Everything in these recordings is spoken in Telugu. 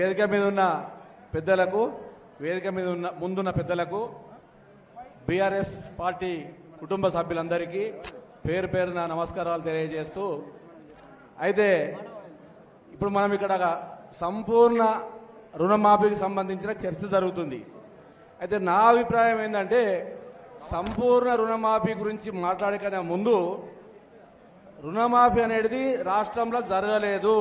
వేదిక మీద ఉన్న పెద్దలకు, వేదిక మీద ఉన్న ముందున్న పెద్దలకు, బీఆర్ఎస్ పార్టీ కుటుంబ సభ్యులందరికీ పేరు పేరున నమస్కారాలు తెలియజేస్తూ, అయితే ఇప్పుడు మనం ఇక్కడ సంపూర్ణ రుణమాఫీకి సంబంధించిన చర్చ జరుగుతుంది. అయితే నా అభిప్రాయం ఏంటంటే సంపూర్ణ రుణమాఫీ గురించి మాట్లాడకనే ముందు రుణమాఫీ అనేది రాష్ట్రంలో జరగలేదు.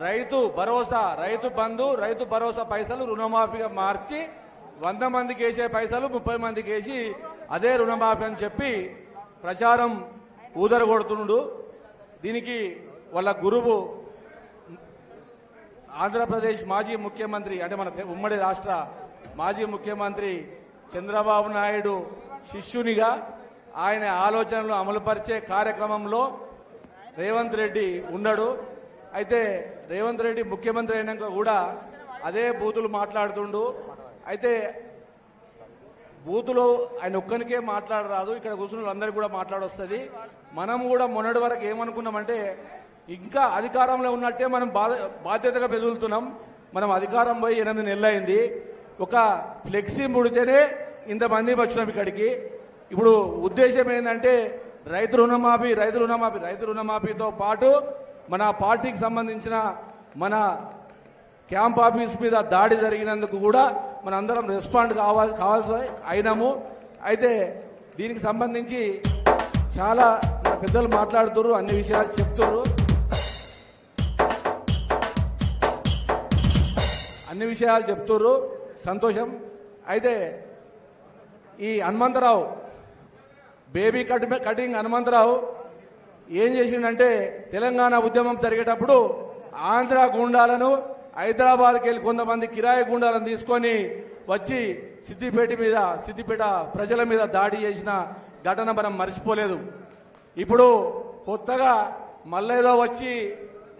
రైతు భరోసా, రైతు బంధు, రైతు భరోసా పైసలు రుణమాఫీగా మార్చి 100 మందికి వేసే పైసలు 30 మందికి వేసి అదే రుణమాఫీ అని చెప్పి ప్రచారం ఊదరగొడుతుండు. దీనికి వాళ్ళ గురువు ఆంధ్రప్రదేశ్ మాజీ ముఖ్యమంత్రి, అంటే మన ఉమ్మడి రాష్ట్ర మాజీ ముఖ్యమంత్రి చంద్రబాబు నాయుడు శిష్యునిగా ఆయన ఆలోచనలు అమలుపరిచే కార్యక్రమంలో రేవంత్ రెడ్డి ఉన్నాడు. అయితే రేవంత్ రెడ్డి ముఖ్యమంత్రి అయినాక కూడా అదే బూతులు మాట్లాడుతుండు. అయితే బూతులు ఆయన ఒక్కరికే మాట్లాడరాదు, ఇక్కడ కూర్చున్న అందరికీ కూడా మాట్లాడొస్తుంది. మనం కూడా మొన్నటి వరకు ఏమనుకున్నామంటే ఇంకా అధికారంలో ఉన్నట్టే మనం బాధ్యతగా బెదులుతున్నాం. మనం అధికారం పోయి 8 నెలలు అయింది. ఒక ఫ్లెక్సీ ముడితేనే ఇంతమంది వచ్చినాం ఇక్కడికి. ఇప్పుడు ఉద్దేశం ఏంటంటే రైతు రుణమాఫీతో పాటు మన పార్టీకి సంబంధించిన మన క్యాంప్ ఆఫీస్ మీద దాడి జరిగినందుకు కూడా మన అందరం రెస్పాండ్ కావాల్సి అయినాము. అయితే దీనికి సంబంధించి చాలా పెద్దలు మాట్లాడుతున్నారు, అన్ని విషయాలు చెప్తున్నారు, సంతోషం. అయితే ఈ హనుమంతరావు, బేబీ కటింగ్ హనుమంతరావు ఏం చేసిండంటే తెలంగాణ ఉద్యమం జరిగేటప్పుడు ఆంధ్ర గుండాలను హైదరాబాద్కి వెళ్ళి కొంతమంది కిరాయి గుండాలను తీసుకొని వచ్చి సిద్దిపేట ప్రజల మీద దాడి చేసిన ఘటన మనం మర్చిపోలేదు. ఇప్పుడు కొత్తగా మళ్ళేదో వచ్చి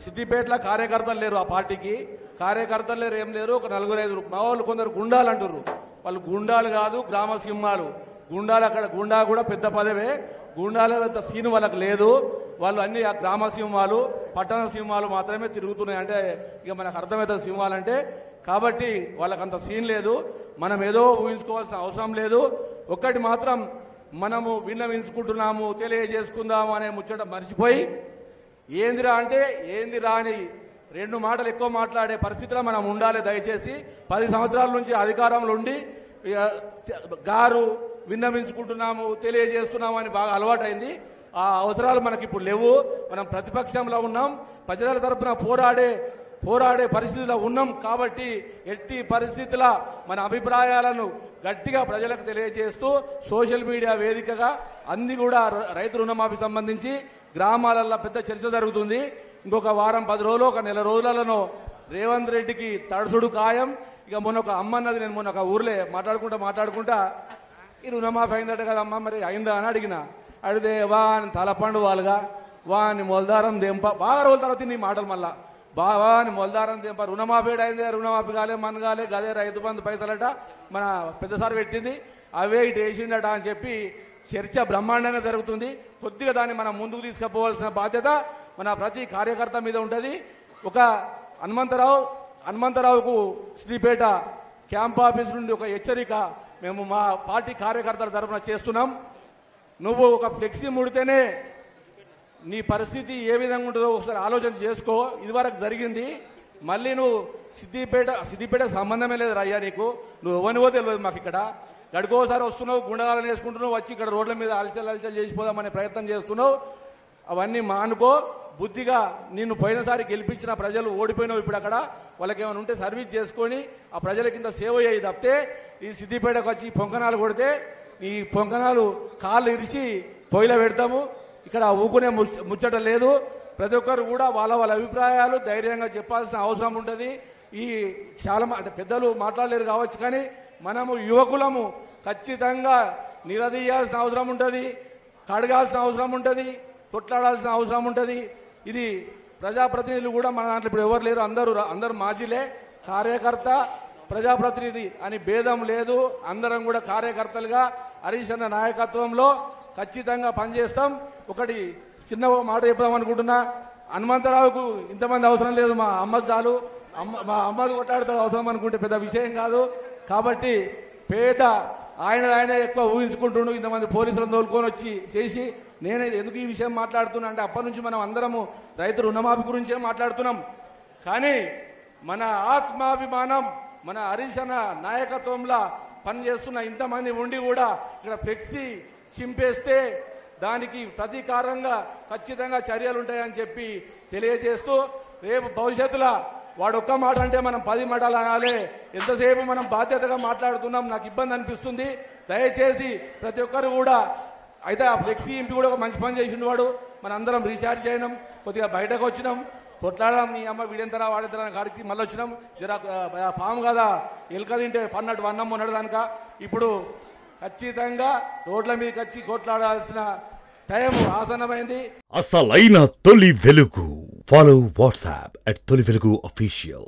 సిద్దిపేటలో కార్యకర్తలు లేరు, ఆ పార్టీకి కార్యకర్తలు లేరు, ఏం లేరు, ఒక 4-5 మా వాళ్ళు కొందరు గుండాలు అంటున్నారు. వాళ్ళు గుండాలు కాదు, గ్రామ సింహాలు. గుండాలు అక్కడ గుండా కూడా పెద్ద పదవే, గుండాల సీను వాళ్ళకి లేదు. వాళ్ళు అన్ని ఆ గ్రామ సింహాలు, పట్టణ సింహాలు మాత్రమే తిరుగుతున్నాయి. అంటే ఇక మనకు అర్థమవుతుంది సింహాలంటే. కాబట్టి వాళ్ళకంత సీన్ లేదు. మనం ఏదో ఊహించుకోవాల్సిన అవసరం లేదు. ఒక్కటి మాత్రం మనము విన్నవించుకుంటున్నాము, తెలియజేసుకుందాము అనే ముచ్చట మర్చిపోయి ఏందిరా అంటే ఏందిరా అని 2 మాటలు ఎక్కువ మాట్లాడే పరిస్థితిలో మనం ఉండాలి. దయచేసి 10 సంవత్సరాల నుంచి అధికారంలో ఉండి గారు విన్నవించుకుంటున్నాము, తెలియజేస్తున్నాము అని బాగా అలవాటైంది. ఆ అవసరాలు మనకి ఇప్పుడు లేవు. మనం ప్రతిపక్షంలో ఉన్నాం, ప్రజల తరఫున పోరాడే పరిస్థితిలో ఉన్నాం. కాబట్టి ఎట్టి పరిస్థితుల మన అభిప్రాయాలను గట్టిగా ప్రజలకు తెలియజేస్తూ సోషల్ మీడియా వేదికగా అన్ని కూడా రైతు రుణమాఫీ సంబంధించి గ్రామాలలో పెద్ద చర్చ జరుగుతుంది. ఇంకొక వారం 10 రోజులు, ఒక నెల రోజులలో రేవంత్ రెడ్డికి తడుసుడు ఖాయం. ఇక మొన్న ఒక అమ్మన్నది, నేను మొన్న ఒక ఊర్లే మాట్లాడుకుంటా ఈ రుణమాఫీ అయిందట కదమ్మా, మరి అయిందా అని అడిగితే వాని తలపండు వాళ్ళుగా వాని మొలదారం దెంప, బాగా రోజుల తర్వాత నీ మాటలు మళ్ళా వాని మొలదారం దెంప, రుణమాఫీ అయిందే, రుణమాఫీ కాలే, మనగాలే, గదే రైతు బంధు పైసలట మన పెద్దసారి పెట్టింది, అవే ఇటు వేసిండట అని చెప్పి చర్చ బ్రహ్మాండంగా జరుగుతుంది. కొద్దిగా దాన్ని మనం ముందుకు తీసుకుపోవాల్సిన బాధ్యత మన ప్రతి కార్యకర్త మీద ఉంటుంది. ఒక హనుమంతరావుకు శ్రీపేట క్యాంప్ ఆఫీస్ నుండి ఒక హెచ్చరిక మేము మా పార్టీ కార్యకర్తల తరఫున చేస్తున్నాం. నువ్వు ఒక ఫ్లెక్సీ ముడితేనే నీ పరిస్థితి ఏ విధంగా ఉంటుందో ఒకసారి ఆలోచన చేసుకో. ఇదివరకు జరిగింది. మళ్ళీ నువ్వు సిద్దిపేటకు సంబంధమే లేదు రయ్యా, నీకు నువ్వు ఎవరినివో తెలియదు మాకు. ఇక్కడ గడుకోసారి వస్తున్నావు, గుండగాలను వేసుకుంటున్నావు, వచ్చి ఇక్కడ రోడ్ల మీద అలచల్ చేసిపోదామనే ప్రయత్నం చేస్తున్నావు. అవన్నీ మానుకో. బుద్ధిగా నిన్ను పోయినసారి గెలిపించిన ప్రజలు ఓడిపోయినావు. ఇప్పుడు అక్కడ వాళ్ళకి ఏమైనా ఉంటే సర్వీస్ చేసుకొని ఆ ప్రజల కింద సేవ చేయి తప్పితే ఈ సిద్దిపేటకు వచ్చి పొంకనాలు కొడితే ఈ పొంకనాలు కాళ్ళు ఇరిచి పొయ్యిలో పెడతాము. ఇక్కడ ఊకునే ముచ్చట లేదు. ప్రతి ఒక్కరు కూడా వాళ్ళ అభిప్రాయాలు ధైర్యంగా చెప్పాల్సిన అవసరం ఉంటుంది. ఈ చాలా అంటే పెద్దలు మాట్లాడలేరు కావచ్చు, కానీ మనము యువకులము ఖచ్చితంగా నిలదీయాల్సిన అవసరం ఉంటుంది, కడగాల్సిన అవసరం ఉంటుంది, కొట్లాడాల్సిన అవసరం ఉంటుంది. ఇది ప్రజాప్రతినిధులు కూడా మన దాంట్లో ఇప్పుడు ఎవరు లేరు, అందరూ మాజీలే. కార్యకర్త ప్రజాప్రతినిధి అని భేదం లేదు. అందరం కూడా కార్యకర్తలుగా హరీష్ అన్న నాయకత్వంలో ఖచ్చితంగా పనిచేస్తాం. ఒకటి చిన్న మాట చెప్దాం అనుకుంటున్నా, హనుమంతరావుకు ఇంతమంది అవసరం లేదు, మా అమ్మ చాలు. మా అమ్మది కొట్లాడతాడు అవసరం అనుకుంటే పెద్ద విషయం కాదు. కాబట్టి పేద ఆయన ఎక్కువ ఊహించుకుంటుండు. ఇంతమంది పోలీసులను తోలుకొని వచ్చి చేసి నేనే ఎందుకు ఈ విషయం మాట్లాడుతున్నా అంటే అప్పటి నుంచి మనం అందరము రైతు రుణమాఫీ గురించే మాట్లాడుతున్నాం. కానీ మన ఆత్మాభిమానం మన హరీష్ అన్న నాయకత్వంలో పనిచేస్తున్న ఇంతమంది ఉండి కూడా ఇక్కడ ఫ్లెక్సీ చింపేస్తే దానికి ప్రతీకారంగా ఖచ్చితంగా చర్యలు ఉంటాయని చెప్పి తెలియజేస్తూ రేపు భవిష్యత్తులో వాడు ఒక్క మాట అంటే మనం 10 మాటలు అనాలి. ఎంతసేపు మనం బాధ్యతగా మాట్లాడుతున్నాం, నాకు ఇబ్బంది అనిపిస్తుంది. దయచేసి ప్రతి ఒక్కరు కూడా అయితే ఆ ఫ్లెక్సీ ఇంపి కూడా ఒక మంచి పని చేసిండు వాడు. మన అందరం రీఛార్జ్ చేయడం, కొద్దిగా బయటకు వచ్చినాం, కొట్లాడడం, నీ అమ్మ వీడెంతరా వాడెంతరా కాడికి మళ్ళీ వచ్చినాం. జర పాము కదా ఎలుక తింటే పన్నట్టు అన్నం ఉన్నాడు కనుక ఇప్పుడు ఖచ్చితంగా రోడ్ల మీదకి వచ్చి కొట్లాడాల్సిన టైం ఆసన్నమైంది. అసలైన తొలి వెలుగు. ఫాలో వాట్సాప్ @తొలి వెలుగు official.